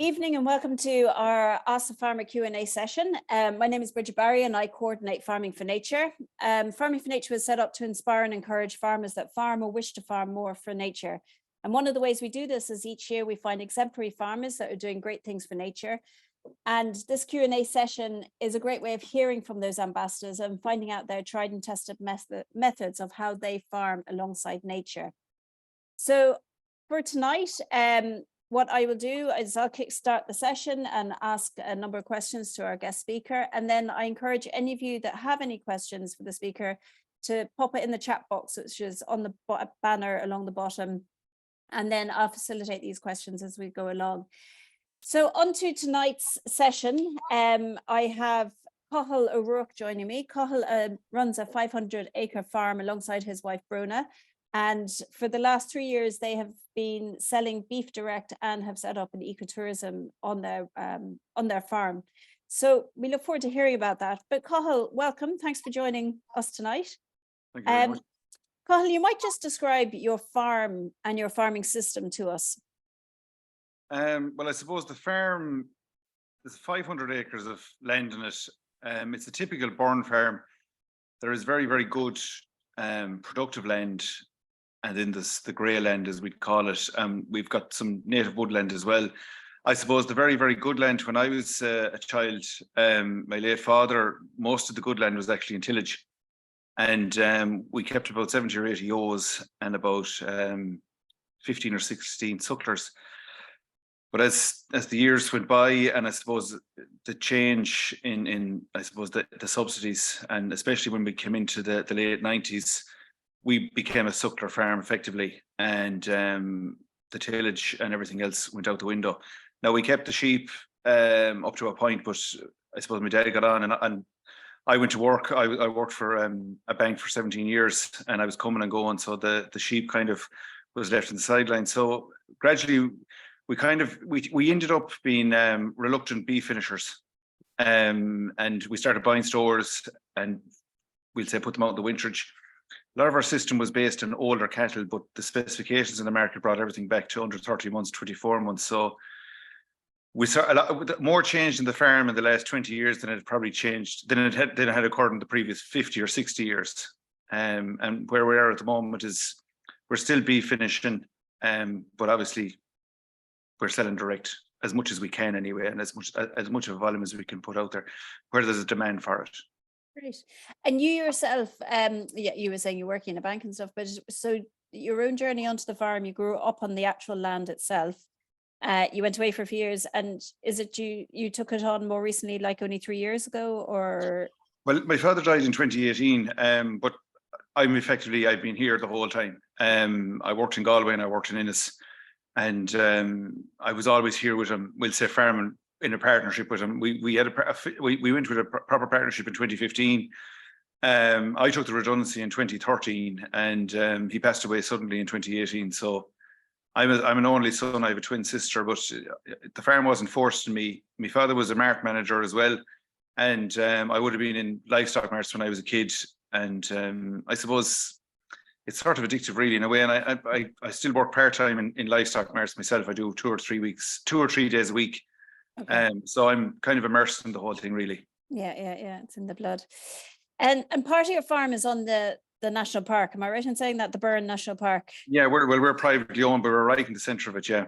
Evening and welcome to our Ask the Farmer Q&A session. My name is Bridget Barry and I coordinate Farming for Nature. Farming for Nature was set up to inspire and encourage farmers that farm or wish to farm more for nature. And one of the ways we do this is each year we find exemplary farmers that are doing great things for nature. And this Q&A session is a great way of hearing from those ambassadors and finding out their tried and tested methods of how they farm alongside nature. So for tonight, what I will do is I'll kickstart the session and ask a number of questions to our guest speaker. And then I encourage any of you that have any questions for the speaker to pop it in the chat box, which is on the banner along the bottom. And then I'll facilitate these questions as we go along. So on to tonight's session, I have Cathal O'Rourke joining me. Cathal runs a 500-acre farm alongside his wife, Brona. And for the last 3 years, they have been selling beef direct and have set up an ecotourism on their farm. So we look forward to hearing about that. But Cathal, welcome. Thanks for joining us tonight. Thank you very much. Cathal, you might just describe your farm and your farming system to us. Well, I suppose the farm, there's 500 acres of land in it. It's a typical Burren farm. There is very, very good productive land. And then there's the grey land, as we'd call it. We've got some native woodland as well. I suppose the very, very good land, when I was a child, my late father, most of the good land was actually in tillage. And we kept about 70 or 80 ewes and about 15 or 16 sucklers. But as the years went by, and I suppose the change in I suppose the subsidies, and especially when we came into the late 90s, we became a suckler farm effectively, and the tillage and everything else went out the window. Now we kept the sheep up to a point, but I suppose my dad got on, and I went to work. I worked for a bank for 17 years, and I was coming and going, so the sheep kind of was left on the sideline. So gradually, we ended up being reluctant beef finishers, and we started buying stores, and we'll say put them out in the winterage. A lot of our system was based on older cattle, but the specifications in the market brought everything back to under 30 months, 24 months. So we saw a lot more change in the farm in the last 20 years than it probably changed, than it had occurred in the previous 50 or 60 years. And where we are at the moment is we're still beef finishing, but obviously we're selling direct as much as we can anyway, and as much of a volume as we can put out there, where there's a demand for it. Great. And you yourself, yeah, you were saying you're working in a bank and stuff, but so your own journey onto the farm, you grew up on the actual land itself. You went away for a few years, and is it you took it on more recently, like only 3 years ago, or? Well, my father died in 2018, but I've been here the whole time. I worked in Galway and I worked in Innis, and I was always here with him. We'll say farming in a partnership with him. We went with a proper partnership in 2015. I took the redundancy in 2013, and he passed away suddenly in 2018. So I'm an only son. I have a twin sister, but the farm wasn't forced on me. My father was a mart manager as well, and I would have been in livestock marts when I was a kid. And I suppose it's sort of addictive, really, in a way. And I still work part-time in livestock marts myself. I do 2 or 3 days a week. Okay. So I'm kind of immersed in the whole thing, really. Yeah. It's in the blood. And part of your farm is on the national park. Am I right in saying that, the Burren National Park? Yeah, we're privately owned, but we're right in the centre of it. Yeah.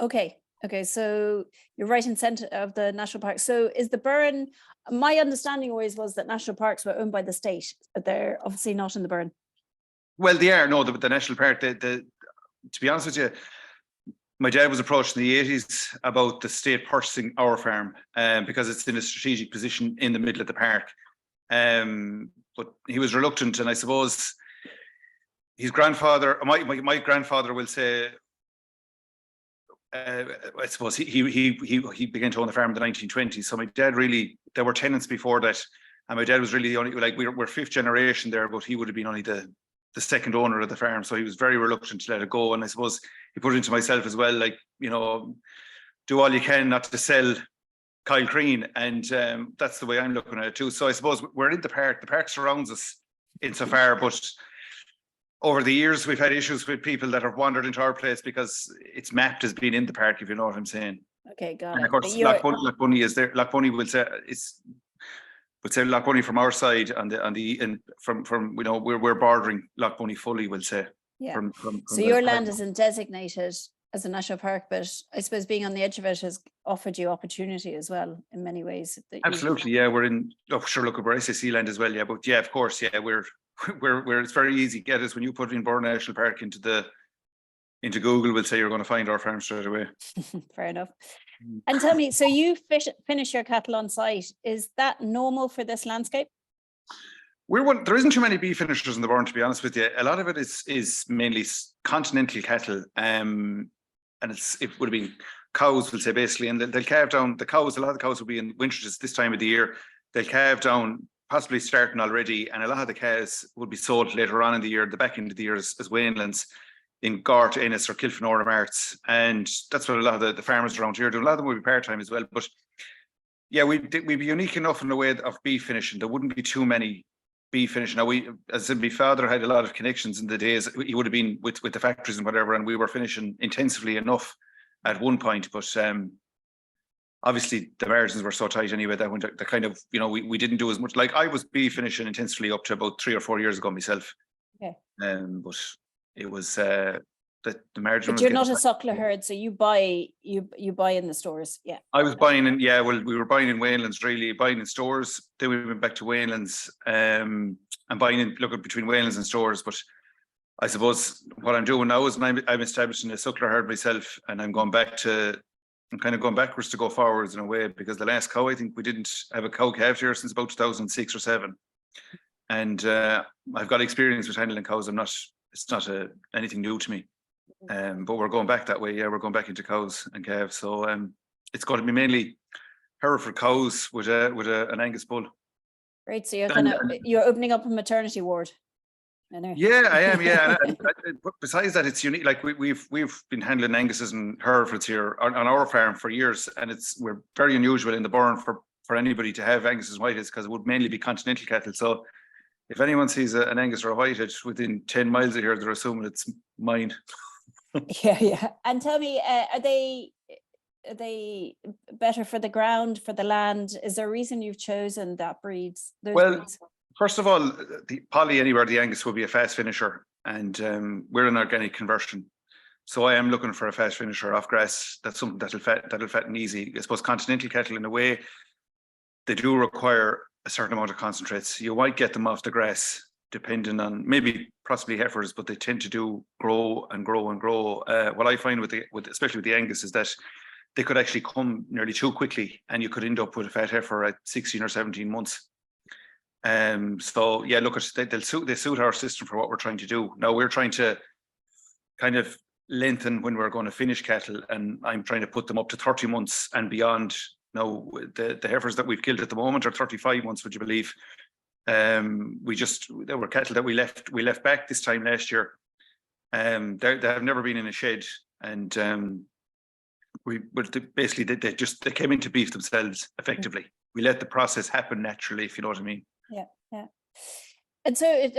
Okay. So you're right in centre of the national park. So is the Burren? My understanding always was that national parks were owned by the state, but they're obviously not in the Burren. Well, they are. No, the national park. To be honest with you, my dad was approached in the 80s about the state purchasing our farm because it's in a strategic position in the middle of the park. But he was reluctant, and I suppose his grandfather, my grandfather, will say, I suppose he began to own the farm in the 1920s. So my dad there were tenants before that, and my dad was really the only, like, we're fifth generation there, but he would have been only the second owner of the farm. So he was very reluctant to let it go. And I suppose he put it into myself as well, like, do all you can not to sell Kyle Crean. And that's the way I'm looking at it too. So I suppose we're in the park. The park surrounds us insofar, but over the years, we've had issues with people that have wandered into our place because it's mapped as being in the park, if you know what I'm saying. Okay, got And it. of course, Loch Bunny is there. Loch Bunny will say Loch Bunny from our side, and from we're bordering Loch Bunny fully. We'll say. Yeah. From So your land isn't designated as a national park, but I suppose being on the edge of it has offered you opportunity as well in many ways. Absolutely, yeah. We're in. Oh, sure. Look, we're SSC land as well, yeah. But yeah, of course, yeah. We're it's very easy to get us when you put in Burn National Park into Google. We'll say you're going to find our farm straight away. Fair enough. And tell me, so you finish your cattle on site? Is that normal for this landscape? There isn't too many beef finishers in the Burn, to be honest with you. A lot of it is mainly continental cattle, and it would have been cows, we'll say, basically, and they'll calve down the cows. A lot of the cows will be in winters this time of the year. They'll calve down, possibly starting already, and a lot of the cows will be sold later on in the year, the back end of the year, as Wainlands in Gort, Ennis, or Kilfenora Marts, and that's what a lot of the farmers around here do. A lot of them will be part-time as well, but yeah, we'd be unique enough in the way of beef finishing. There wouldn't be too many beef finishing. Now, as I said, my father had a lot of connections in the days. He would have been with the factories and whatever, and we were finishing intensively enough at one point, but obviously the margins were so tight anyway that when the kind of, we didn't do as much. Like, I was beef finishing intensively up to about 3 or 4 years ago myself. Okay. But it was the margin. But you're not a suckler herd, so you buy in the stores. Yeah. I was buying in, we were buying in Wainlands, really, buying in stores. Then we went back to Wainlands, and buying in, looking between Wainlands and stores. But I suppose what I'm doing now is I'm establishing a suckler herd myself, and I'm kind of going backwards to go forwards in a way, because the last cow, I think we didn't have a cow calved here since about 2006 or 7. And I've got experience with handling cows. It's not anything new to me. But we're going back that way. Yeah, we're going back into cows and calves. So it's going to be mainly Hereford cows with an Angus bull. Great. So you're opening up a maternity ward. Yeah, I am. Yeah, and besides that, it's unique. Like we've been handling Anguses and Herefords here on our farm for years, and we're very unusual in the Burn for anybody to have Anguses and Whiteheads, because it would mainly be continental cattle. So if anyone sees an Angus or a Whitehead within 10 miles of here, they're assuming it's mine. Yeah. And tell me, are they better for the ground, for the land? Is there a reason you've chosen that breeds? Breeds? First of all, the Polly anywhere, the Angus will be a fast finisher, and we're an organic conversion. So I am looking for a fast finisher off grass. That's something that'll fatten easy. I suppose continental cattle, in a way, they do require a certain amount of concentrates. You might get them off the grass, depending on possibly heifers, but they tend to grow and grow and grow. What I find especially with the Angus is that they could actually come nearly too quickly, and you could end up with a fat heifer at 16 or 17 months. So yeah, look, they suit our system for what we're trying to do. Now we're trying to kind of lengthen when we're going to finish cattle, and I'm trying to put them up to 30 months and beyond. Now the heifers that we've killed at the moment are 35 months, would you believe? There were cattle that we left back this time last year. They have never been in a shed, and they came into beef themselves effectively. We let the process happen naturally, if you know what I mean. Yeah. And so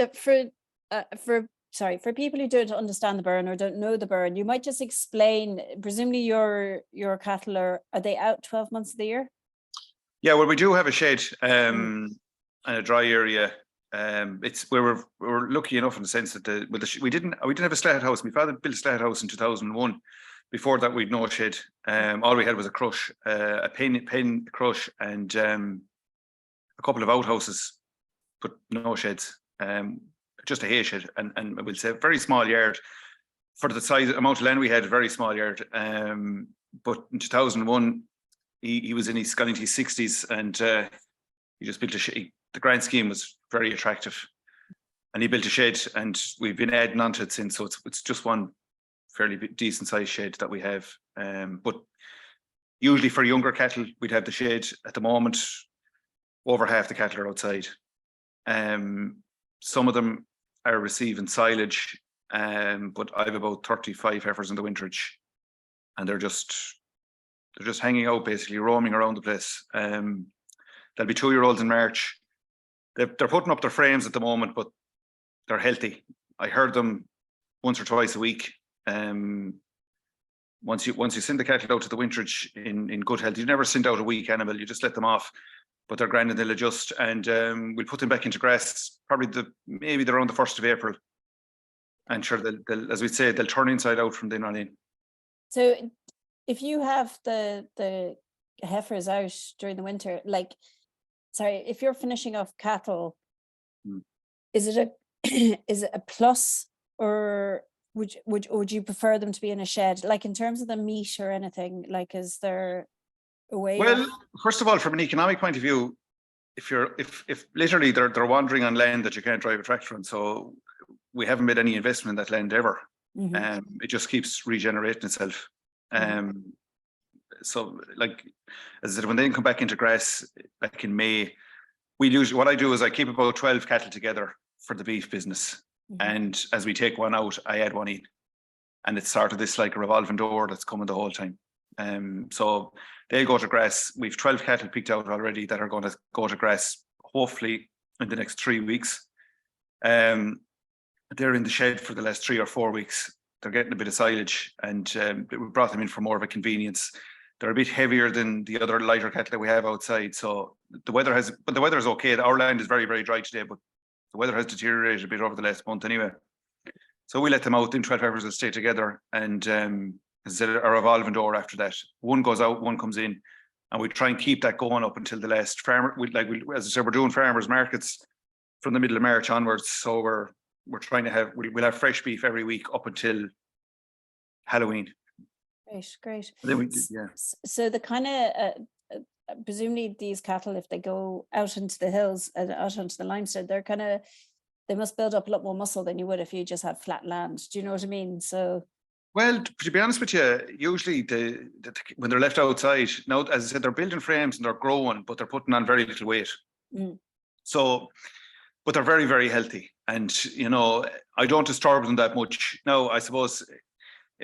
for people who don't understand the Burn or don't know the Burn, you might just explain. Presumably your cattle are they out 12 months of the year? Yeah, well, we do have a shed and a dry area. It's where we're lucky enough in the sense that we didn't have a slat house. My father built a slat house in 2001. Before that, we'd no shed. All we had was a crush, a pen crush, and a couple of outhouses, but no sheds. Just a hay shed, and we'll say a very small yard for the size amount of land we had. A very small yard. But in 2001, he was in his 60s, and he just built a shed. The grand scheme was very attractive, and he built a shed, and we've been adding onto it since. So it's just one fairly decent sized shed that we have. But usually for younger cattle, we'd have the shed. At the moment, over half the cattle are outside. Some of them are receiving silage, but I have about 35 heifers in the winterage, and they're just hanging out, basically roaming around the place. They'll be 2-year-olds in March. They're putting up their frames at the moment, but they're healthy. I heard them once or twice a week. once you send the cattle out to the winterage in good health, you never send out a weak animal, you just let them off, but they're grand and they'll adjust, and we'll put them back into grass probably maybe around the 1st of April. And sure, they'll, as we say, they'll turn inside out from then on in. So if you have the heifers out during the winter, like, sorry, if you're finishing off cattle, is it a plus, or would you prefer them to be in a shed? Like, in terms of the meat or anything, like, is there a way? Well, first of all, from an economic point of view, if literally they're wandering on land that you can't drive a tractor on, so we haven't made any investment in that land ever. It just keeps regenerating itself. So, like, as I said, when they come back into grass back in May, what I do is I keep about 12 cattle together for the beef business. And as we take one out, I add one in. And it's sort of this like a revolving door that's coming the whole time. So they'll go to grass. We've 12 cattle picked out already that are going to go to grass, hopefully in the next 3 weeks. They're in the shed for the last 3 or 4 weeks. They're getting a bit of silage, and we brought them in for more of a convenience. They're a bit heavier than the other lighter cattle that we have outside. So the weather is okay. Our land is very, very dry today, but the weather has deteriorated a bit over the last month anyway. So we let them out. Then 12 heifers will stay together, and as I said, a revolving door after that. One goes out, one comes in, and we try and keep that going up until the last farmer. As I said, we're doing farmers markets from the middle of March onwards. So we're trying to have, we'll have fresh beef every week up until Halloween. Great. Yeah. So the kind of presumably these cattle, if they go out into the hills and out onto the limestone, they must build up a lot more muscle than you would if you just had flat land. Do you know what I mean? So, well, to be honest with you, usually when they're left outside, now, as I said, they're building frames and they're growing, but they're putting on very little weight. So, but they're very, very healthy. And, I don't disturb them that much. Now, I suppose,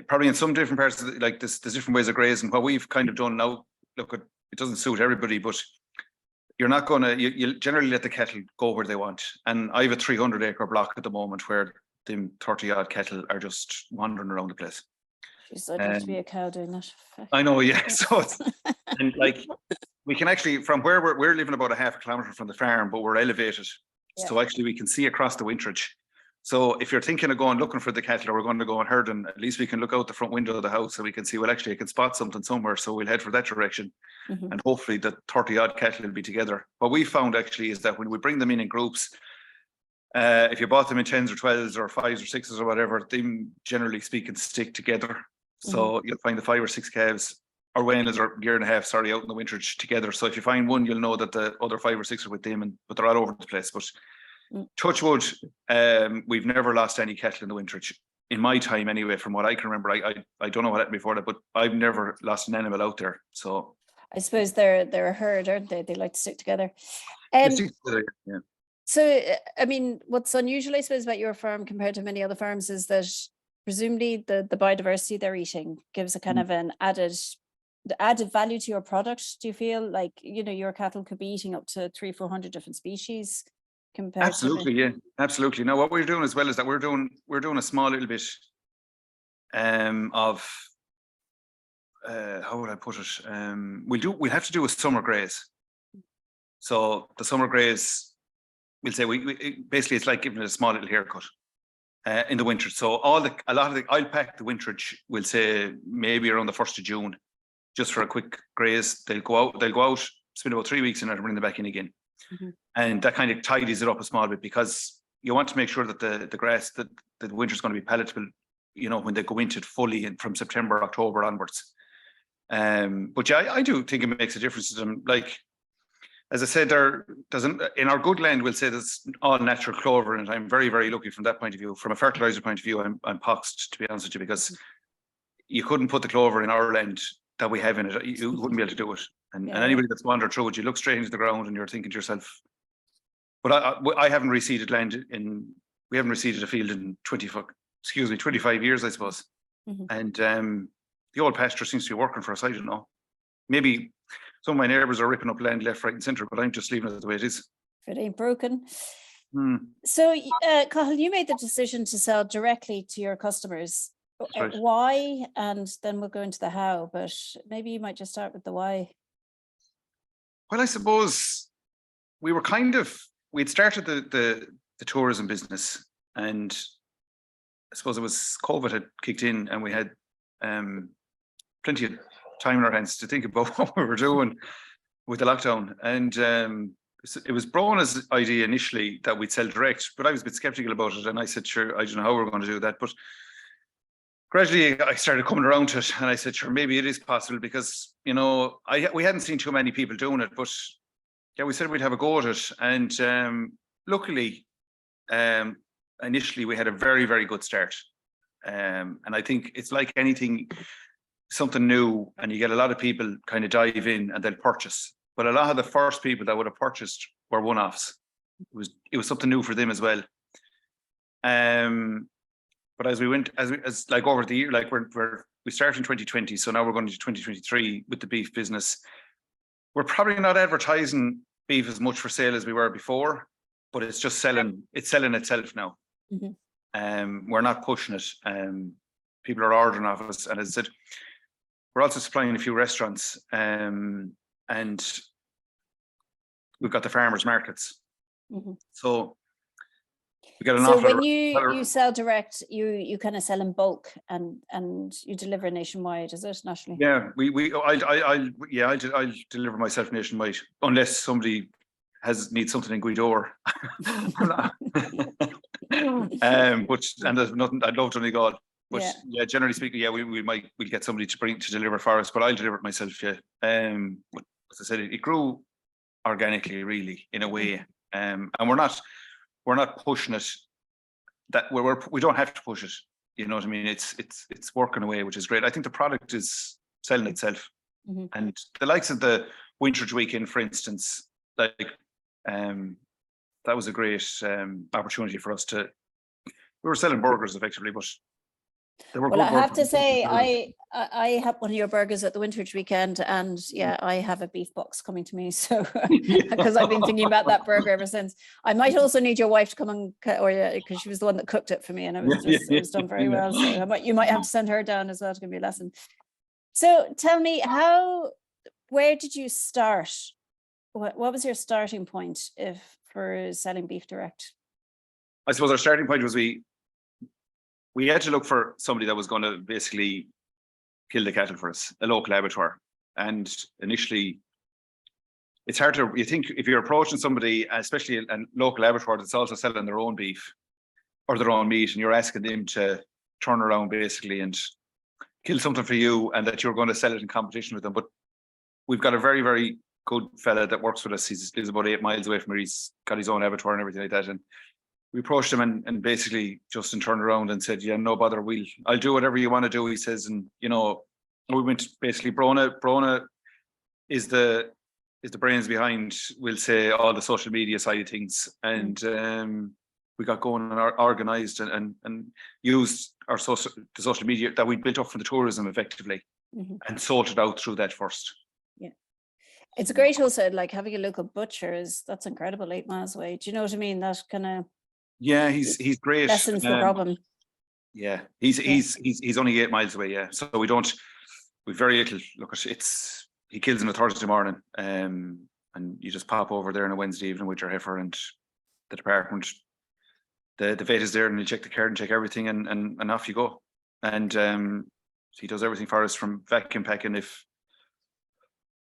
probably in some different parts, like there's different ways of grazing. What we've kind of done now, look, it doesn't suit everybody, but you're not going to, you generally let the cattle go where they want. And I have a 300-acre block at the moment where them 30-odd cattle are just wandering around the place. Jeez, I'd love to be a cow doing that. I know, yeah. So it's, and like, we can actually, from where we're living about a half a kilometre from the farm, but we're elevated. Yeah. So actually we can see across the winterage. So if you're thinking of going looking for the cattle, or we're going to go and herd them, at least we can look out the front window of the house so we can see, well, actually I can spot something somewhere. So we'll head for that direction. And hopefully the 30-odd cattle will be together. What we found actually is that when we bring them in groups, if you bought them in 10s or 12s or 5s or 6s or whatever, they generally speaking stick together. So you'll find the 5 or 6 calves or weaners or year and a half, out in the winterage together. So if you find one, you'll know that the other 5 or 6 are with them, but they're all over the place. But touch wood, we've never lost any cattle in the winterage. In my time anyway, from what I can remember, I don't know what happened before that, but I've never lost an animal out there. So I suppose they're a herd, aren't they? They like to stick together. Yeah. So, I mean, what's unusual, I suppose, about your farm compared to many other farms is that presumably the biodiversity they're eating gives a kind of an added value to your product. Do you feel like, your cattle could be eating up to 300-400 different species? Absolutely, yeah, absolutely. Now, what we're doing as well is that we're doing a small little bit of how would I put it? We'll have to do a summer graze. So the summer graze, we'll say basically it's like giving it a small little haircut in the winter. So I'll pack the winterage, we'll say maybe around the 1st of June, just for a quick graze. They'll go out, spend about 3 weeks in it and bring them back in again. And that kind of tidies it up a small bit, because you want to make sure that the grass, that the winter is going to be palatable, when they go into it fully from September, October onwards. But yeah, I do think it makes a difference to them. Like, as I said, in our good land, we'll say there's all natural clover, and I'm very, very lucky from that point of view. From a fertilizer point of view, I'm poxed, to be honest with you, because you couldn't put the clover in our land that we have in it. You wouldn't be able to do it. And anybody that's wandered through it, you look straight into the ground and you're thinking to yourself, but I haven't reseeded land we haven't reseeded a field in 25 years, I suppose. And the old pasture seems to be working for us. I don't know. Maybe some of my neighbours are ripping up land left, right and centre, but I'm just leaving it the way it is. It ain't broken. So, Cathal, you made the decision to sell directly to your customers right. Why, and then we'll go into the how, but maybe you might just start with the why. Well, I suppose we'd started the tourism business, and I suppose it was COVID had kicked in, and we had plenty of time in our hands to think about what we were doing with the lockdown. And it was Brona's idea initially that we'd sell direct, but I was a bit skeptical about it. And I said, sure, I don't know how we're going to do that. But gradually I started coming around to it, and I said, sure, maybe it is possible, because, you know, we hadn't seen too many people doing it, but yeah, we said we'd have a go at it. And luckily, initially we had a very, very good start. And I think it's like anything, something new, and you get a lot of people kind of dive in and they'll purchase. But a lot of the first people that would have purchased were one-offs. It was something new for them as well. But as we went, as like over the year, like we started in 2020, so now we're going to 2023 with the beef business. We're probably not advertising beef as much for sale as we were before, but it's just selling. It's selling itself now. Mm-hmm. We're not pushing it. People are ordering off us, and as I said, we're also supplying a few restaurants, and we've got the farmers markets. Mm-hmm. So we got an offer. So when you sell direct, you kind of sell in bulk, and you deliver nationwide, is it, nationally? Yeah, I'll deliver myself nationwide, unless somebody needs something in Guidor. And there's nothing, I'd love to only God. But yeah, generally speaking, yeah, we'll get somebody to deliver for us, but I'll deliver it myself. Yeah. As I said, it grew organically, really, in a way. And we're not pushing it. That we don't have to push it. You know what I mean? It's working away, which is great. I think the product is selling itself. Mm-hmm. And the likes of the Winterage weekend, for instance, like that was a great opportunity for us to. We were selling burgers effectively, but well, I have to say, I had one of your burgers at the Winterage weekend, and yeah, I have a beef box coming to me. So because I've been thinking about that burger ever since. I might also need your wife to come and, because she was the one that cooked it for me, and it was done very well. So you might have to send her down as well to give me a lesson. So tell me, where did you start? What was your starting point for selling beef direct? I suppose our starting point was we had to look for somebody that was going to basically kill the cattle for us, a local abattoir. And initially, it's hard to, you think if you're approaching somebody, especially a local abattoir that's also selling their own beef or their own meat, and you're asking them to turn around basically and kill something for you, and that you're going to sell it in competition with them. But we've got a very, very good fella that works with us. He lives about 8 miles away from here. He's got his own abattoir and everything like that. And we approached him, and basically Justin turned around and said, yeah, no bother, I'll do whatever you want to do, he says. And, you know, we went basically, Brona is the brains behind, we'll say, all the social media side of things. And we got going and organised and used the social media that we'd built up from the tourism effectively, and sorted out through that first. Yeah. It's a great also, like having a local butcher that's incredible, 8 miles away. Do you know what I mean? That kind of. Yeah, he's great. Lessens the problem. Yeah, he's only 8 miles away. Yeah, so we very little. Look, he kills on a Thursday morning, and you just pop over there on a Wednesday evening with your heifer, and the department, the vet is there, and you check the card and check everything, and off you go. And he does everything for us, from vacuum packing, if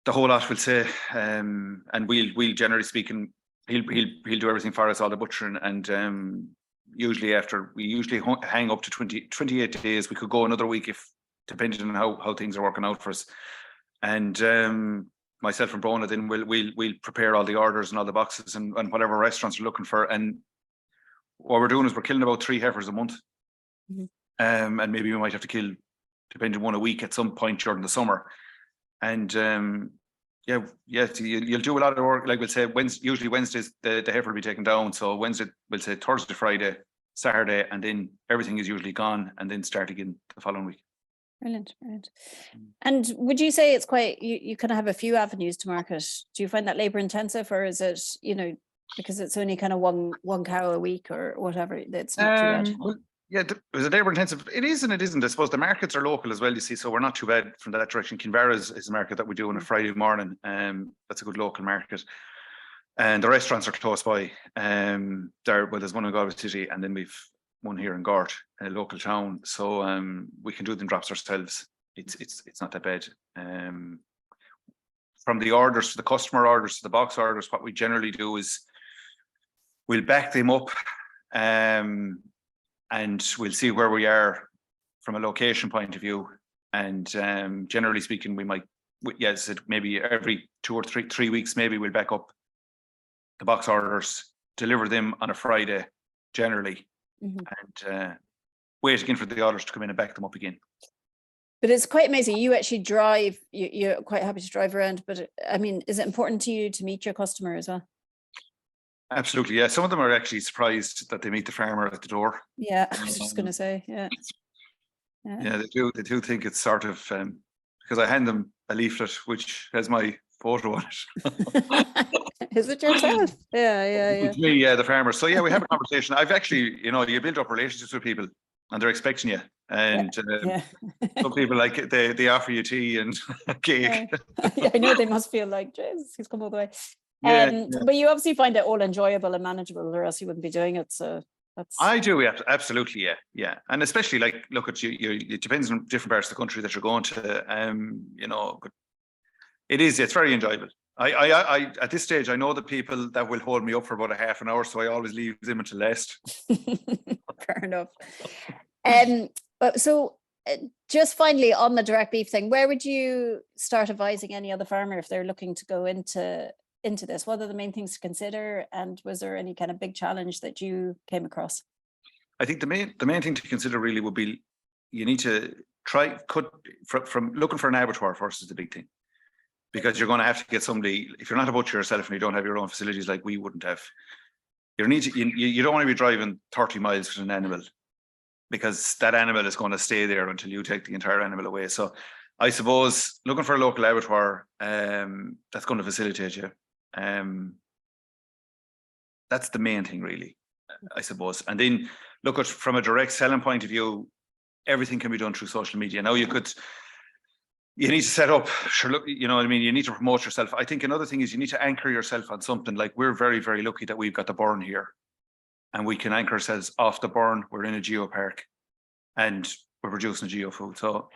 the whole lot, will say, and we'll generally speaking. He'll do everything for us, all the butchering, and usually hang up to 28 days. We could go another week if, depending on how things are working out for us. And myself and Brona then we'll prepare all the orders and all the boxes and whatever restaurants are looking for. And what we're doing is we're killing about 3 heifers a month, and maybe we might have to kill, depending on one a week at some point during the summer. And you'll do a lot of work. Like we'll say, usually Wednesdays the heifer will be taken down. So Wednesday, we'll say Thursday, Friday, Saturday, and then everything is usually gone, and then start again the following week. Brilliant. And would you say it's quite, you kind of have a few avenues to market? Do you find that labor intensive, or is it, because it's only kind of one cow a week or whatever, that's not too bad? Well, Yeah, it was a labour intensive. It is and it isn't. I suppose the markets are local as well, you see, so we're not too bad from that direction. Kinvara is a market that we do on a Friday morning. That's a good local market. And the restaurants are close by. There's one in Galway City, and then we've one here in Gort, a local town. So we can do them drops ourselves. It's not that bad. From the orders to the customer orders to the box orders, what we generally do is we'll back them up. And we'll see where we are from a location point of view. And generally speaking, we might, yes, maybe every 2 or 3 weeks, maybe we'll back up the box orders, deliver them on a Friday, generally, and wait again for the orders to come in and back them up again. But it's quite amazing. You actually drive, you're quite happy to drive around, but I mean, is it important to you to meet your customer as well? Absolutely, yeah. Some of them are actually surprised that they meet the farmer at the door. Yeah, I was just going to say, yeah. Yeah, they do. They do think it's sort of because I hand them a leaflet which has my photo on it. Is it yourself? Yeah. It's me, yeah, the farmer. So yeah, we have a conversation. I've actually, you build up relationships with people, and they're expecting you. And some people like they offer you tea and cake. Yeah, I know they must feel like, Jesus, he's come all the way. But you obviously find it all enjoyable and manageable, or else you wouldn't be doing it. So that's. I do, yeah, absolutely, yeah, and especially like, look at you. It depends on different parts of the country that you're going to. But it's very enjoyable. I at this stage, I know the people that will hold me up for about a half an hour, so I always leave them until last. Fair enough. So just finally on the direct beef thing, where would you start advising any other farmer if they're looking to go into this? What are the main things to consider, and was there any kind of big challenge that you came across? I think the main thing to consider really would be you need to cut from looking for an abattoir first is the big thing, because you're going to have to get somebody. If you're not a butcher yourself and you don't have your own facilities like we wouldn't have, you don't want to be driving 30 miles with an animal, because that animal is going to stay there until you take the entire animal away. So I suppose looking for a local abattoir that's going to facilitate you. That's the main thing, really, I suppose. And then look at from a direct selling point of view, everything can be done through social media. Now you need to set up, sure, look, you know what I mean? You need to promote yourself. I think another thing is you need to anchor yourself on something. Like, we're very, very lucky that we've got the burn here, and we can anchor ourselves off the burn. We're in a geopark and we're producing a geofood. So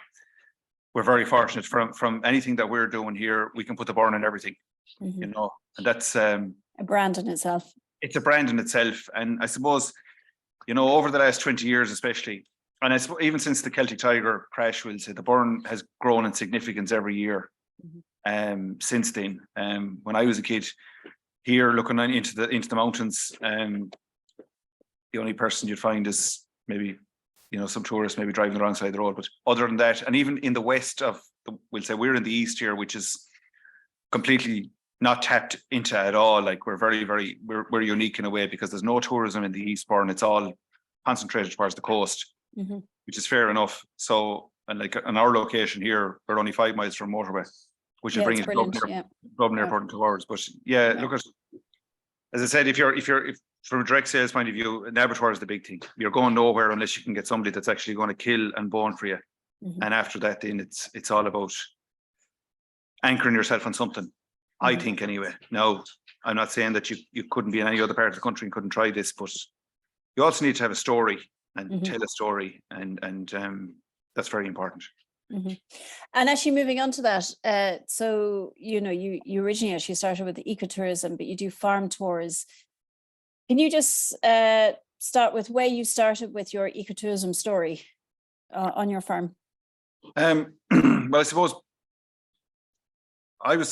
we're very fortunate from anything that we're doing here. We can put the burn in everything, and that's a brand in itself. It's a brand in itself. And I suppose, over the last 20 years, especially, and I suppose even since the Celtic Tiger crash, we'll say the burn has grown in significance every year. Since then, when I was a kid here looking into the mountains, the only person you'd find is maybe, some tourists maybe driving the wrong side of the road. But other than that, and even in the west we'll say we're in the east here, which is completely not tapped into at all. Like, we're very, very, we're unique in a way, because there's no tourism in the East Burn. It's all concentrated towards the coast, which is fair enough. So, and like on our location here, we're only 5 miles from motorway, which is bringing Dublin Airport and 2 hours. But look at, as I said, if from a direct sales point of view, an abattoir is the big thing. You're going nowhere unless you can get somebody that's actually going to kill and bone for you. And after that, then it's all about anchoring yourself on something. I think, anyway. Now, I'm not saying that you couldn't be in any other part of the country and couldn't try this, but you also need to have a story and tell a story, and that's very important. And actually, moving on to that, so you originally actually started with the ecotourism, but you do farm tours. Can you just start with where you started with your ecotourism story on your farm? Well, I suppose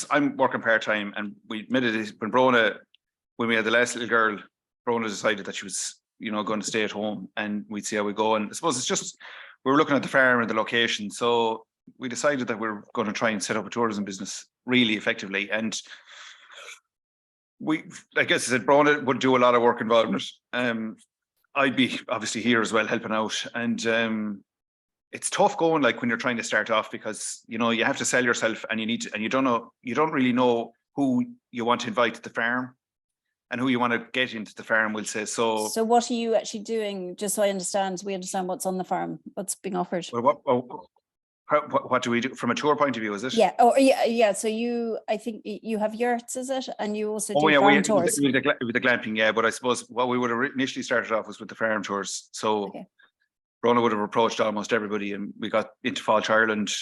I'm working part-time, and we admitted it when we had the last little girl. Brona decided that she was, going to stay at home, and we'd see how we go. And I suppose it's just, we were looking at the farm and the location. So we decided that we're going to try and set up a tourism business really effectively. And I guess I said, Brona would do a lot of work involved in it. I'd be obviously here as well, helping out. And it's tough going, like, when you're trying to start off, because you have to sell yourself, and you don't really know who you want to invite to the farm. and who you want to get into the farm, we'll say. So what are you actually doing? Just so we understand what's on the farm, what's being offered. well, what do we do from a tour point of view? Is it? Yeah. Oh, yeah. So I think you have yurts, is it? And you also do farm tours. With the glamping, yeah. But I suppose what we would have initially started off was with the farm tours. So Rona would have approached almost everybody, and we got into Falch Ireland.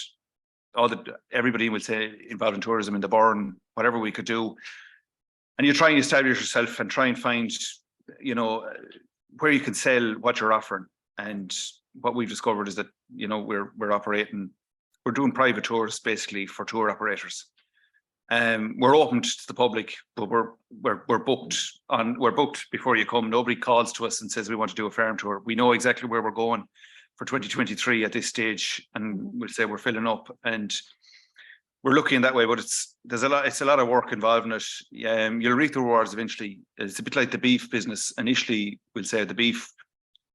Everybody would say involved in tourism in the Burren, whatever we could do. And you try and establish yourself and try and find, where you can sell what you're offering. And what we've discovered is that, we're doing private tours basically for tour operators. We're open to the public, but we're booked before you come. Nobody calls to us and says we want to do a farm tour. We know exactly where we're going for 2023 at this stage, and we'll say we're filling up, and we're looking that way. But it's a lot of work involved in it. You'll reap the rewards eventually. It's a bit like the beef business. Initially, we'll say the beef,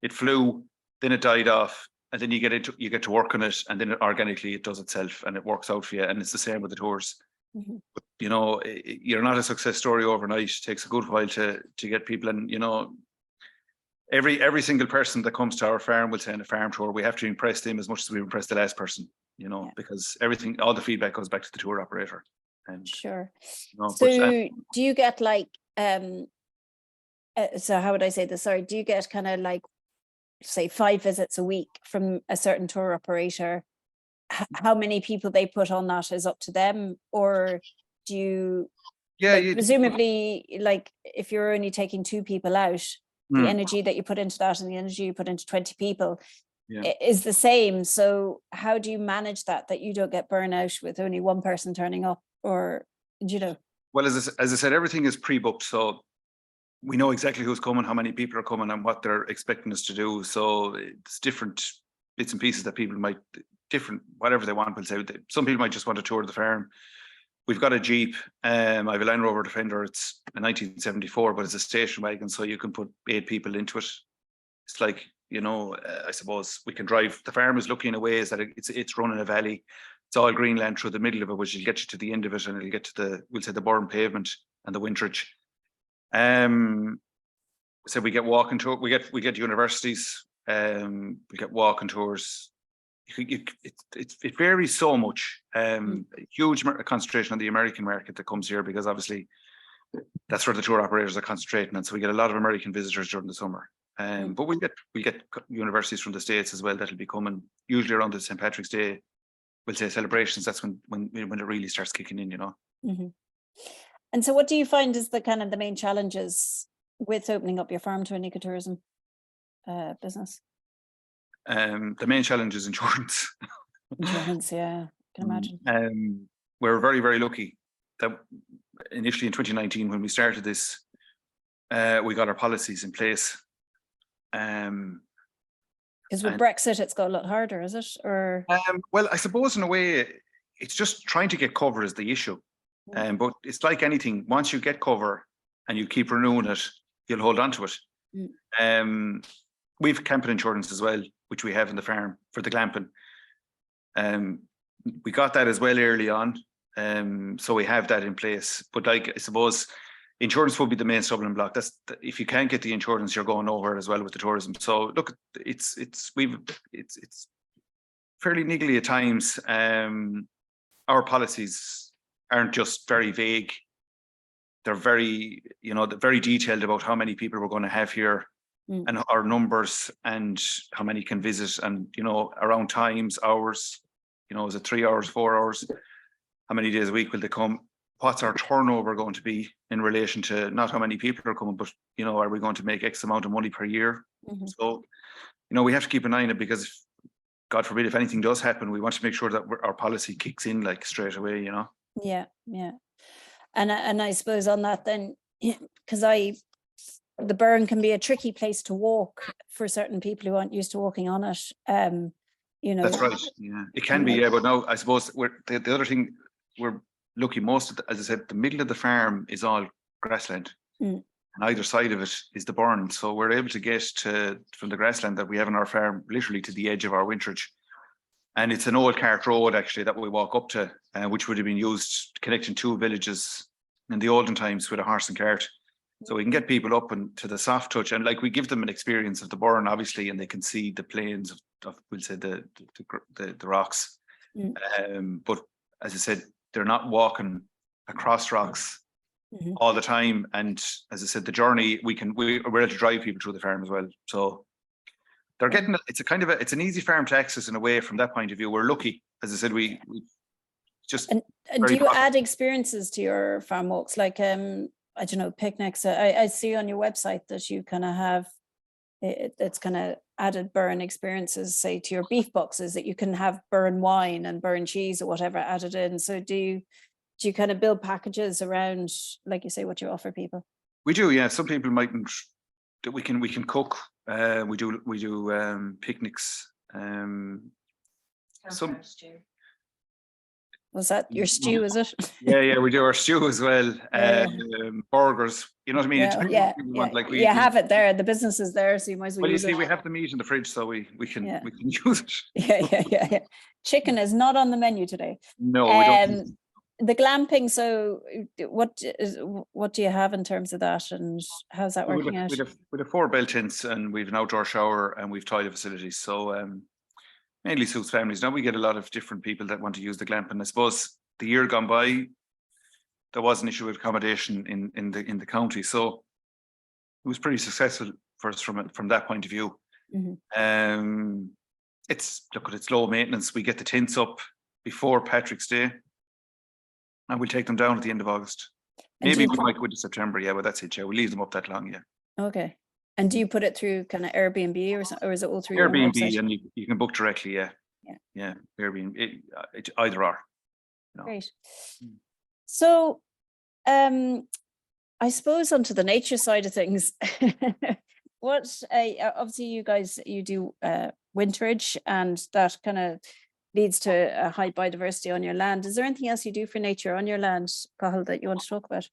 it flew, then it died off, and then you get to work on it, and then organically it does itself and it works out for you. And it's the same with the tours. But, you're not a success story overnight. It takes a good while to get people, and every single person that comes to our farm will say in a farm tour, we have to impress them as much as we impress the last person, because all the feedback goes back to the tour operator. And sure. So do you get like so how would I say this? Sorry, do you get kind of like, say, 5 visits a week from a certain tour operator? How many people they put on that is up to them, or do you? Yeah, presumably, like if you're only taking 2 people out, the energy that you put into that and the energy you put into 20 people is the same. So how do you manage that you don't get burnout with only one person turning up, or Well, as I said, everything is pre-booked, so we know exactly who's coming, how many people are coming, and what they're expecting us to do. So it's different bits and pieces that people might whatever they want. We'll say some people might just want to tour the farm. We've got a Jeep. I have a Land Rover Defender. It's a 1974, but it's a station wagon, so you can put 8 people into it. It's like, I suppose we can drive. The farm is looking in a way is that it's running a valley. It's all green land through the middle of it, which will get you to the end of it, and it'll get to the Burren pavement and the Wintridge. So we get walking tour. We get universities. We get walking tours. It varies so much. Huge concentration on the American market that comes here, because obviously that's where the tour operators are concentrating, and so we get a lot of American visitors during the summer. But we get universities from the States as well that'll be coming usually around the St. Patrick's Day, we'll say, celebrations. That's when it really starts kicking in, And so what do you find is the main challenges with opening up your farm to an ecotourism business? The main challenge is insurance. Insurance, yeah, I can imagine. We're very, very lucky that initially in 2019, when we started this, we got our policies in place. Because with Brexit, it's got a lot harder, is it? Or well, I suppose in a way, it's just trying to get cover is the issue. But it's like anything. Once you get cover and you keep renewing it, you'll hold on to it. We've camping insurance as well, which we have in the farm for the glamping. We got that as well early on, so we have that in place. But I suppose insurance will be the main stumbling block. If you can't get the insurance, you're going nowhere as well with the tourism. So look, it's fairly niggly at times. Our policies aren't just very vague. They're very, very detailed about how many people we're going to have here, and our numbers, and how many can visit, and around times, hours. Is it 3 hours, 4 hours? How many days a week will they come? What's our turnover going to be in relation to not how many people are coming, but are we going to make X amount of money per year? So we have to keep an eye on it, because if, God forbid, if anything does happen, we want to make sure that our policy kicks in like straight away. Yeah. And I suppose on that then, because the Burren can be a tricky place to walk for certain people who aren't used to walking on it. That's right. Yeah, it can be. Yeah, but no, I suppose the other thing, we're lucky. As I said, the middle of the farm is all grassland, and either side of it is the Burren. So we're able to get from the grassland that we have on our farm literally to the edge of our Wintridge. And it's an old cart road actually that we walk up to, which would have been used connecting 2 villages in the olden times with a horse and cart. So we can get people up and to the soft touch, and like we give them an experience of the burn, obviously, and they can see the plains of we'll say the rocks. But as I said, they're not walking across rocks all the time. And as I said, the journey we're able to drive people through the farm as well. So they're getting it's an easy farm to access in a way from that point of view. We're lucky, as I said, we just and do you add experiences to your farm walks, like I don't know, picnics? I see on your website that you kind of have it's kind of added burn experiences, say, to your beef boxes, that you can have burn wine and burn cheese or whatever added in. So do you kind of build packages around, like you say, what you offer people? We do, yeah. Some people mightn't. We can cook. We do picnics. Some. Was that your stew, is it? Yeah, we do our stew as well. Burgers, you know what I mean? You have it there. The business is there, so you might as well use it. We have the meat in the fridge, so we can use it. Yeah. Chicken is not on the menu today. No, we don't. The glamping. So, what do you have in terms of that, and how's that working out? We have 4 bell tents, and we've an outdoor shower, and we've toilet facilities. So mainly suits families. Now we get a lot of different people that want to use the glamping. I suppose the year gone by, there was an issue with accommodation in the county, so it was pretty successful for us from that point of view. It's low maintenance. We get the tents up before Patrick's Day, and we'll take them down at the end of August. Maybe we might go into September. Yeah, but that's it. Yeah, we'll leave them up that long. Yeah. Okay. And do you put it through kind of Airbnb or is it all through Airbnb? Your website? And you can book directly. Yeah. Airbnb, either or. Great. So, I suppose onto the nature side of things. Obviously you guys, you do winterage, and that kind of leads to a high biodiversity on your land. Is there anything else you do for nature on your land, Cathal, that you want to talk about?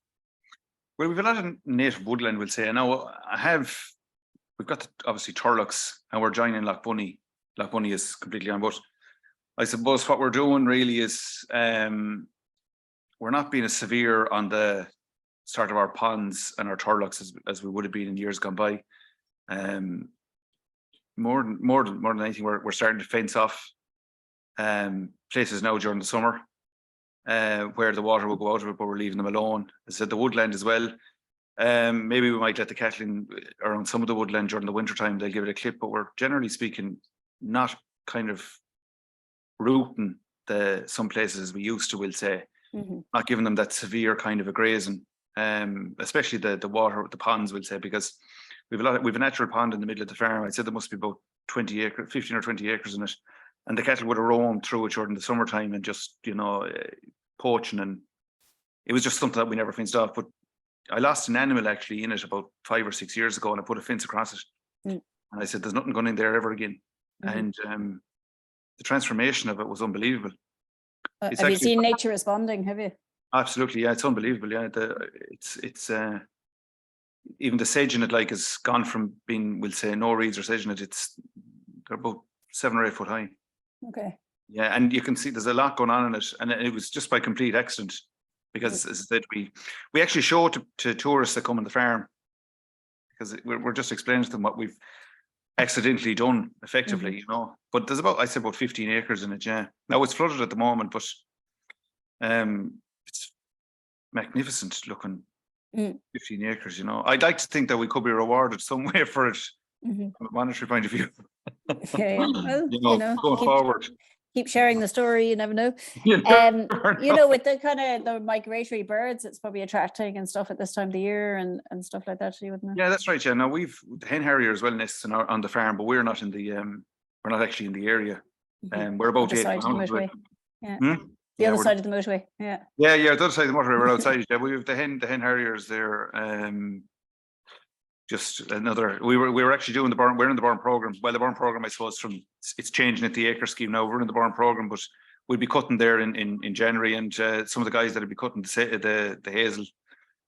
Well, we've a lot of native woodland, we'll say. Now, we've got obviously Turloughs, and we're joining Loch Bunny. Loch Bunny is completely on, but I suppose what we're doing really is we're not being as severe on the start of our ponds and our Turloughs as we would have been in years gone by. More than anything, we're starting to fence off places now during the summer. Where the water will go out of it, but we're leaving them alone. As I said, the woodland as well. Maybe we might let the cattle in around some of the woodland during the winter time. They'll give it a clip, but we're generally speaking not kind of rooting some places as we used to, we'll say. Not giving them that severe kind of a grazing, especially the water, the ponds, we'll say, because we've a natural pond in the middle of the farm. I'd say there must be about 15 or 20 acres in it. And the cattle would have roamed through it during the summertime and just, poaching, and it was just something that we never fenced off. But I lost an animal actually in it about 5 or 6 years ago, and I put a fence across it. And I said, there's nothing going in there ever again. And the transformation of it was unbelievable. Have you seen nature responding? Have you? Absolutely, yeah, it's unbelievable. Yeah, it's even the sedge in it has gone from being, we'll say, no reeds or sedge in it. They're about 7 or 8 foot high. Okay. Yeah, and you can see there's a lot going on in it, and it was just by complete accident, because as I said, we actually show it to tourists that come on the farm, because we're just explaining to them what we've accidentally done effectively, But there's about 15 acres in it. Yeah, now it's flooded at the moment, but it's magnificent looking. 15 acres, I'd like to think that we could be rewarded some way for it from a monetary point of view. Well, going forward. Keep sharing the story, you never know. With the kind of the migratory birds, it's probably attracting and stuff at this time of the year and stuff like that, you wouldn't know. Yeah, that's right. Yeah, now we've the hen harrier as well nests on the farm, but we're not in the we're not actually in the area. We're about 8 kilometers away. The other side of the motorway. Yeah, the other side of the motorway. We're outside. Yeah, we have the hen harriers there. Just another. We were actually doing the barn. We're in the barn program. Well, the barn program, I suppose, it's changing at the acre scheme now. We're in the barn program, but we'll be cutting there in January. And some of the guys that will be cutting the hazel,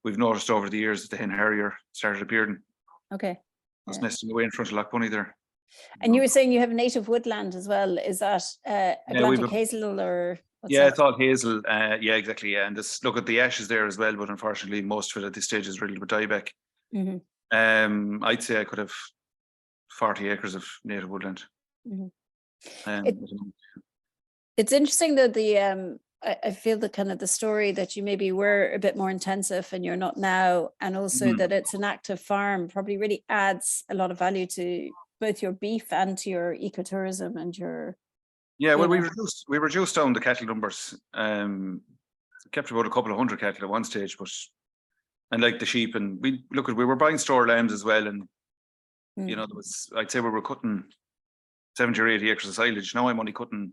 we've noticed over the years that the hen harrier started appearing. Okay. It's nesting away in front of Loch Bunny there. And you were saying you have native woodland as well. Is that Atlantic hazel or? It's all hazel. Yeah, exactly. Yeah, and look at the ashes there as well. But unfortunately, most of it at this stage is riddled with dieback. I'd say I could have 40 acres of native woodland. It's interesting that I feel the kind of the story that you maybe were a bit more intensive and you're not now, and also that it's an active farm probably really adds a lot of value to both your beef and to your ecotourism and your. Yeah, well, we reduced down the cattle numbers. Kept about a couple of hundred cattle at one stage, but and like the sheep, and we were buying store lambs as well, and you know, I'd say we were cutting 70 or 80 acres of silage. Now I'm only cutting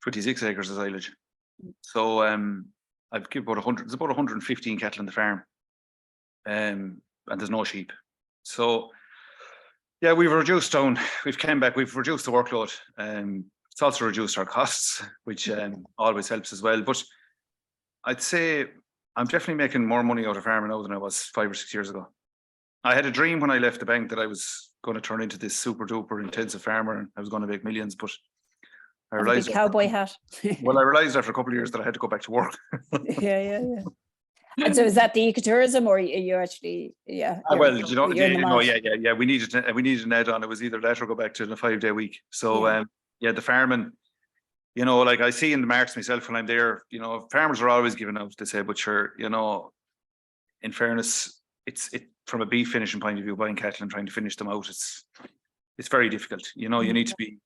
26 acres of silage. So I've kept about 100. There's about 115 cattle on the farm, and there's no sheep. So yeah, we've reduced down. We've came back. We've reduced the workload. It's also reduced our costs, which always helps as well. But I'd say I'm definitely making more money out of farming now than I was 5 or 6 years ago. I had a dream when I left the bank that I was going to turn into this super duper intensive farmer and I was going to make millions, but I realized big cowboy hat. Well, I realized after a couple of years that I had to go back to work. Yeah. And so is that the ecotourism, or you actually, well, you know, yeah. We needed an add on. It was either that or go back to the 5-day week. So the farming, you know, like I see in the markets myself when I'm there, you know, farmers are always giving out, they say, but sure, you know, in fairness, it's from a beef finishing point of view, buying cattle and trying to finish them out, it's very difficult. You know, you need to be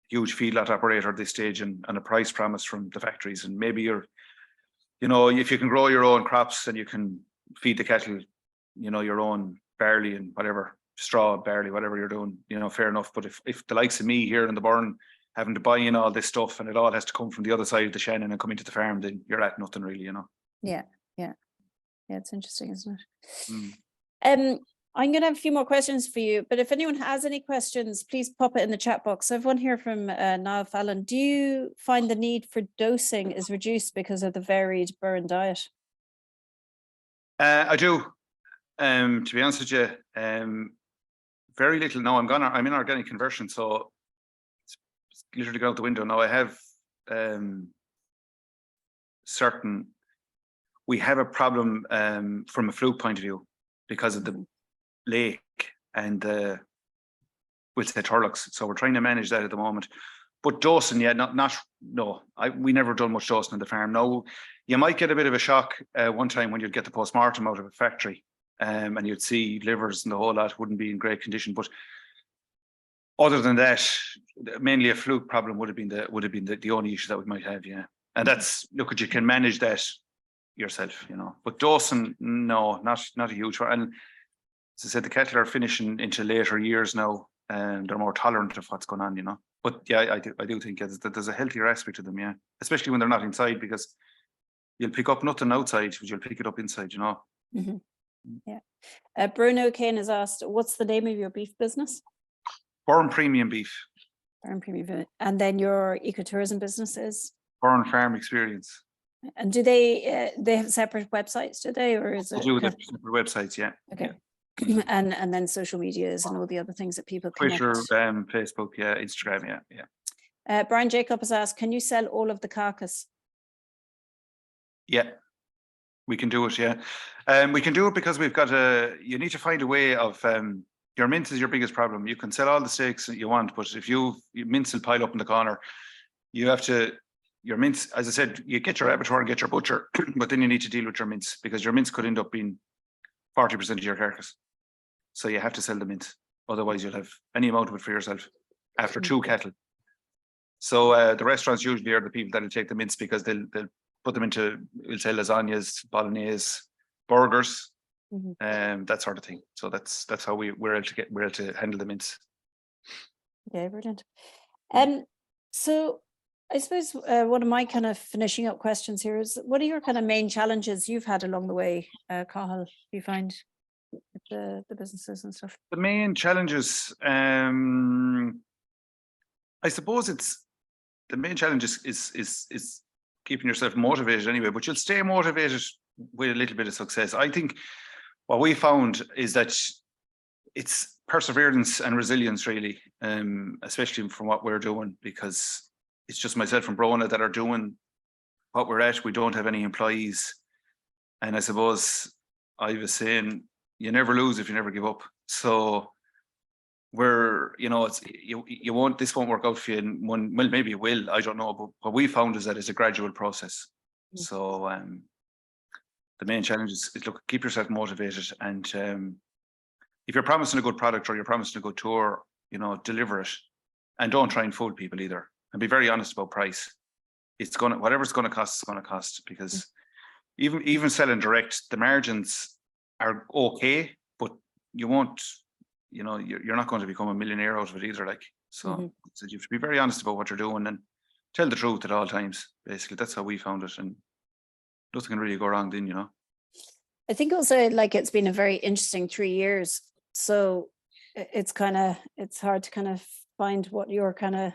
huge feedlot operator at this stage and a price promise from the factories, and maybe you know, if you can grow your own crops and you can feed the cattle, you know, your own barley and whatever, straw, barley, whatever you're doing, you know, fair enough. But if the likes of me here in the barn having to buy in all this stuff and it all has to come from the other side of the Shannon and come into the farm, then you're at nothing really, you know. Yeah, it's interesting, isn't it? I'm going to have a few more questions for you, but if anyone has any questions, please pop it in the chat box. I have one here from Niall Fallon. Do you find the need for dosing is reduced because of the varied burn diet? I do. To be honest with you, very little. No, I'm in organic conversion, so it's literally gone out the window. Now I have we have a problem from a fluke point of view because of the lake and we'll say turloughs. So we're trying to manage that at the moment. But dosing, we never done much dosing on the farm. No, you might get a bit of a shock one time when you'd get the postmortem out of a factory, and you'd see livers and the whole lot wouldn't be in great condition. But other than that, mainly a fluke problem would have been the only issue that we might have, yeah. And that's, look, you can manage that yourself, you know. But dosing, no, not a huge one. And as I said, the cattle are finishing into later years now, and they're more tolerant of what's going on, you know. But yeah, I do think that there's a healthier aspect to them, yeah. Especially when they're not inside, because you'll pick up nothing outside, but you'll pick it up inside, you know. Yeah. Bruno Kane has asked, what's the name of your beef business? Burn Premium Beef. Burn Premium. And then your ecotourism business is? Burn Farm Experience. And do they have separate websites, do they? Or is it? They do have separate websites, yeah. Okay. Yeah. And then social medias and all the other things that people connect. Twitter, Facebook, yeah, Instagram, yeah. Brian Jacob has asked, can you sell all of the carcass? Yeah, we can do it, yeah. We can do it because we've got you need to find a way of, your mince is your biggest problem. You can sell all the steaks that you want, but if your mince will pile up in the corner, you have to, your mince, as I said, you get your abattoir and get your butcher, but then you need to deal with your mince, because your mince could end up being 40% of your carcass. So you have to sell the mince. Otherwise you'll have any amount of it for yourself after 2 cattle. So the restaurants usually are the people that will take the mince, because they'll put them into, we'll say lasagnas, bolognese, burgers, that sort of thing. So that's how we're able to handle the mince. Okay, brilliant. So I suppose one of my kind of finishing up questions here is, what are your kind of main challenges you've had along the way, Cathal, you find with the businesses and stuff? The main challenges, I suppose the main challenge is keeping yourself motivated anyway, but you'll stay motivated with a little bit of success. I think what we found is that it's perseverance and resilience really, especially from what we're doing, because it's just myself and Brona that are doing what we're at. We don't have any employees. And I suppose I was saying, you never lose if you never give up. So it's this won't work out for you in one. Well, maybe it will. I don't know. But what we found is that it's a gradual process. So the main challenge is look, keep yourself motivated, and if you're promising a good product or you're promising a good tour, deliver it, and don't try and fool people either. And be very honest about price. Whatever it's going to cost, it's going to cost, because even selling direct, the margins are okay, but you won't. You're not going to become a millionaire out of it either. So you have to be very honest about what you're doing and tell the truth at all times. Basically, that's how we found it, and nothing can really go wrong then. I think also it's been a very interesting 3 years. So it's hard to kind of find what your kind of.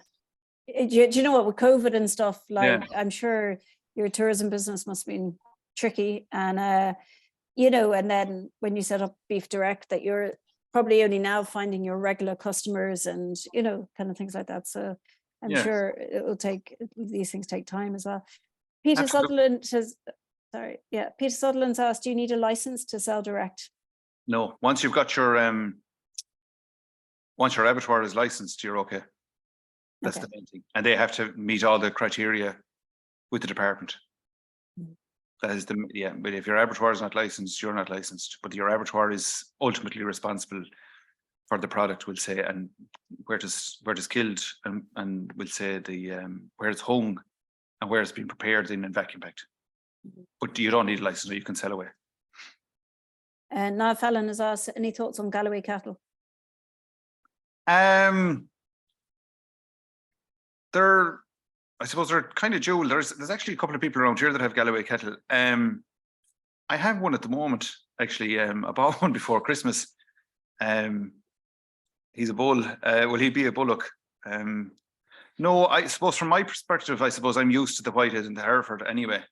Do you know what, with COVID and stuff? I'm sure your tourism business must have been tricky, and and then when you set up Beef Direct, that you're probably only now finding your regular customers and kind of things like that. So I'm sure these things take time as well. Peter Sutherland says, Peter Sutherland's asked, do you need a license to sell direct? No, once you've got your abattoir is licensed, you're okay. That's the main thing, and they have to meet all the criteria with the department. That is but if your abattoir is not licensed, you're not licensed. But your abattoir is ultimately responsible for the product, we'll say, and where it's killed, and we'll say where it's hung and where it's been prepared in and vacuum packed. But you don't need a license, or you can sell away. And now Fallon has asked, any thoughts on Galloway cattle? I suppose they're kind of dual. There's actually a couple of people around here that have Galloway cattle. I have one at the moment, actually. I bought one before Christmas. He's a bull. He'd be a bullock. No, I suppose from my perspective, I'm used to the Whitehead and the Hereford anyway.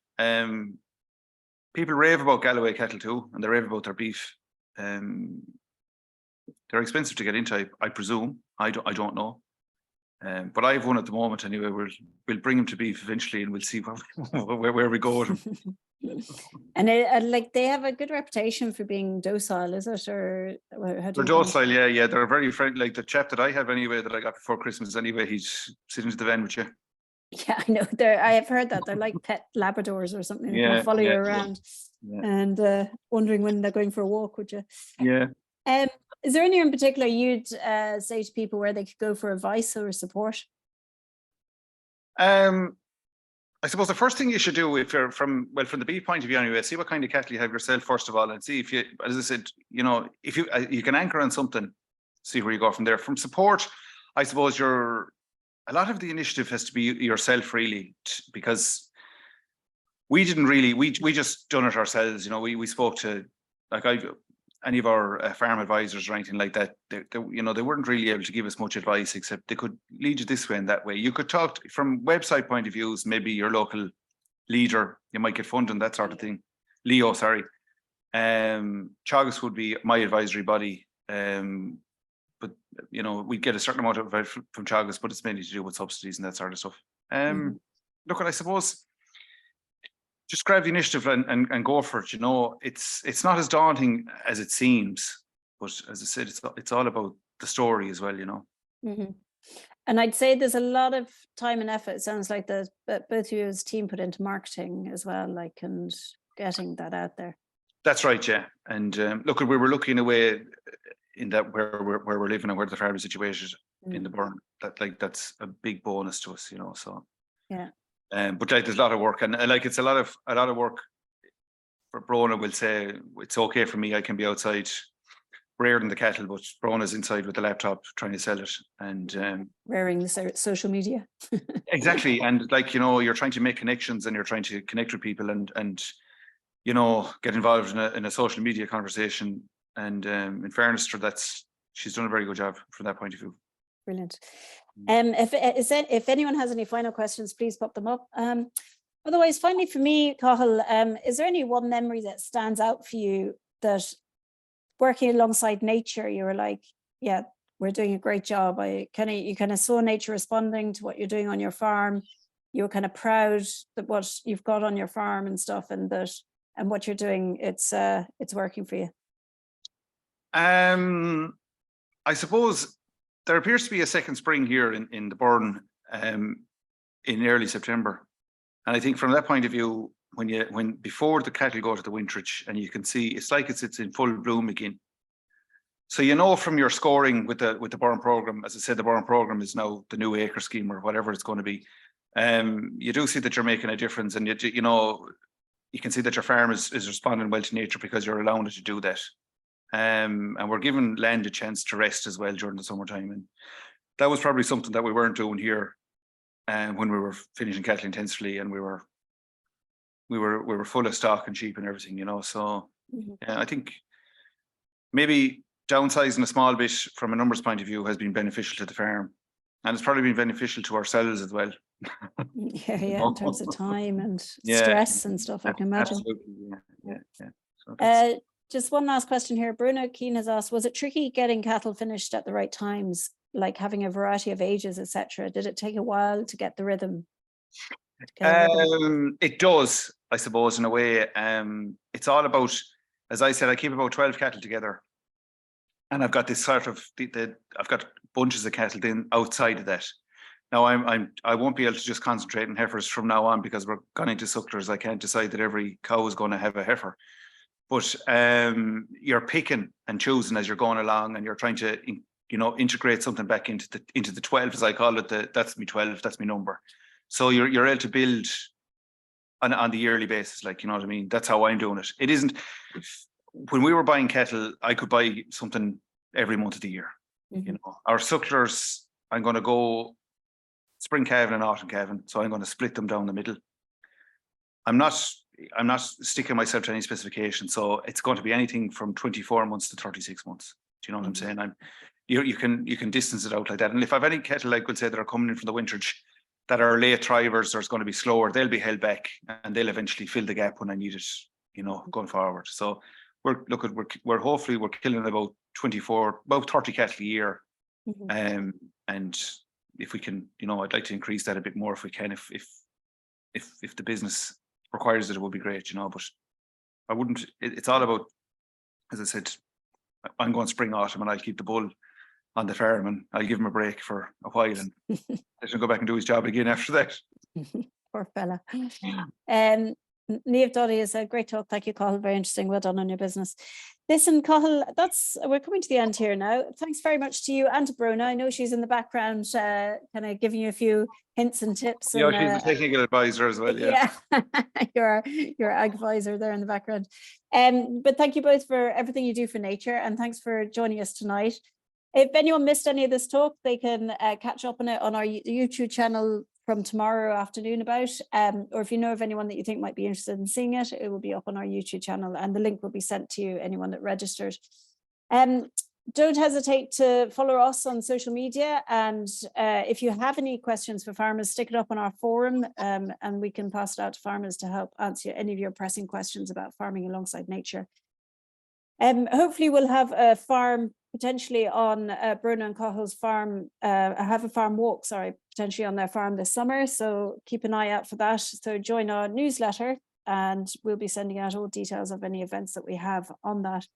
People rave about Galloway cattle too, and they rave about their beef. They're expensive to get into, I presume. I don't know. But I have one at the moment anyway. We'll bring him to beef eventually, and we'll see where we go with him. And they have a good reputation for being docile, is it? Or how do they're docile, yeah. They're very friendly. Like the chap that I have anyway, that I got before Christmas anyway, he's sitting in the van with you. Yeah, I know. I have heard that they're like pet Labradors or something. They can follow you around and wondering when they're going for a walk, would you? Yeah. Is there anywhere in particular you'd say to people where they could go for advice or support? I suppose the first thing you should do, if you're from the beef point of view anyway, see what kind of cattle you have yourself first of all, and see if you, as I said, if you can anchor on something, see where you go from there. From support, I suppose a lot of the initiative has to be yourself really, because we didn't really, we just done it ourselves. We spoke to any of our farm advisors or anything like that. They weren't really able to give us much advice, except they could lead you this way and that way. You could talk from website point of views, maybe your local leader, you might get funding, that sort of thing. Leo, sorry. Teagasc would be my advisory body. But we get a certain amount of advice from Teagasc, but it's mainly to do with subsidies and that sort of stuff. Look, I suppose just grab the initiative and go for it. It's not as daunting as it seems, but as I said, it's all about the story as well. And I'd say there's a lot of time and effort. It sounds like that both of you as team put into marketing as well, and getting that out there. That's right, yeah. And look, we were looking away in that where we're living and where the farm is situated in the burn. That's a big bonus to us, So yeah. But there's a lot of work, and it's a lot of work. For Brona will say it's okay for me. I can be outside rearing the cattle, but Brona's inside with the laptop trying to sell it and rearing the social media. Exactly, and you're trying to make connections and you're trying to connect with people and get involved in a social media conversation. And in fairness to her, she's done a very good job from that point of view. Brilliant. If anyone has any final questions, please pop them up. Otherwise, finally for me, Cathal, is there any one memory that stands out for you that working alongside nature, you were like, yeah, we're doing a great job. You kind of saw nature responding to what you're doing on your farm. You were kind of proud that what you've got on your farm and stuff, and what you're doing, it's working for you. I suppose there appears to be a second spring here in the Burren in early September. And I think from that point of view, when before the cattle go to the winterage, and you can see it's like it's in full bloom again. So you know from your scoring with the Burren program, as I said, the Burren program is now the new acre scheme or whatever it's going to be. You do see that you're making a difference, and you know you can see that your farm is responding well to nature because you're allowing it to do that. And we're giving land a chance to rest as well during the summertime, and that was probably something that we weren't doing here when we were finishing cattle intensively, and we were full of stock and sheep and everything, you know. So I think maybe downsizing a small bit from a numbers point of view has been beneficial to the farm, and it's probably been beneficial to ourselves as well. Yeah, in terms of time and stress and stuff, I can imagine. Absolutely, yeah. So just one last question here. Bruno Keane has asked, was it tricky getting cattle finished at the right times, like having a variety of ages, etc.? Did it take a while to get the rhythm? It does, I suppose, in a way. It's all about, as I said, I keep about 12 cattle together, and I've got this sort of I've got bunches of cattle then outside of that. Now I won't be able to just concentrate on heifers from now on because we're gone into sucklers. I can't decide that every cow is going to have a heifer. But you're picking and choosing as you're going along, and you're trying to, you know, integrate something back into the 12, as I call it. That's me 12. That's my number. So you're able to build on the yearly basis, like, you know what I mean. That's how I'm doing it. It isn't. When we were buying cattle, I could buy something every month of the year. You know, our sucklers, I'm going to go spring calving and autumn calving, so I'm going to split them down the middle. I'm not sticking myself to any specification, so it's going to be anything from 24 months to 36 months. Do you know what I'm saying? You can distance it out like that. And if I've any cattle, like we'll say, that are coming in from the winterage that are late thrivers or it's going to be slower, they'll be held back and they'll eventually fill the gap when I need it, you know, going forward. So we're hopefully we're killing about 30 cattle a year. And if we can, you know, I'd like to increase that a bit more if we can, if the business requires it would be great, you know. But I wouldn't. It's all about, as I said, I'm going spring autumn, and I'll keep the bull on the farm, and I'll give him a break for a while, and let him go back and do his job again after that. Poor fella. Niamh Doddy is a great talk. Thank you, Cathal. Very interesting. Well done on your business. Listen, Cathal, we're coming to the end here now. Thanks very much to you and to Bruna. I know she's in the background, kind of giving you a few hints and tips. Yeah, she's a technical advisor as well. Yeah, you're ag advisor there in the background. But thank you both for everything you do for nature, and thanks for joining us tonight. If anyone missed any of this talk, they can catch up on it on our YouTube channel from tomorrow afternoon about, or if you know of anyone that you think might be interested in seeing it, it will be up on our YouTube channel, and the link will be sent to you, anyone that registered. Don't hesitate to follow us on social media, and if you have any questions for farmers, stick it up on our forum, and we can pass it out to farmers to help answer any of your pressing questions about farming alongside nature. Hopefully we'll have a farm potentially on Bruno and Cathal's farm, have a farm walk, potentially on their farm this summer. So keep an eye out for that. So join our newsletter, and we'll be sending out all details of any events that we have on that.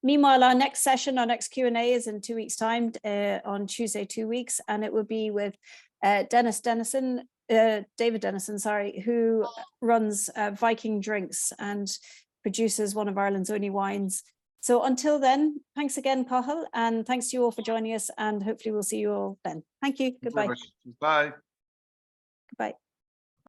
Meanwhile, our next session, our next Q&A is in 2 weeks' time, on Tuesday, 2 weeks, and it will be with David Dennison, who runs Viking Drinks and produces one of Ireland's only wines. So until then, thanks again, Cathal, and thanks to you all for joining us, and hopefully we'll see you all then. Thank you. Goodbye. Bye. Goodbye.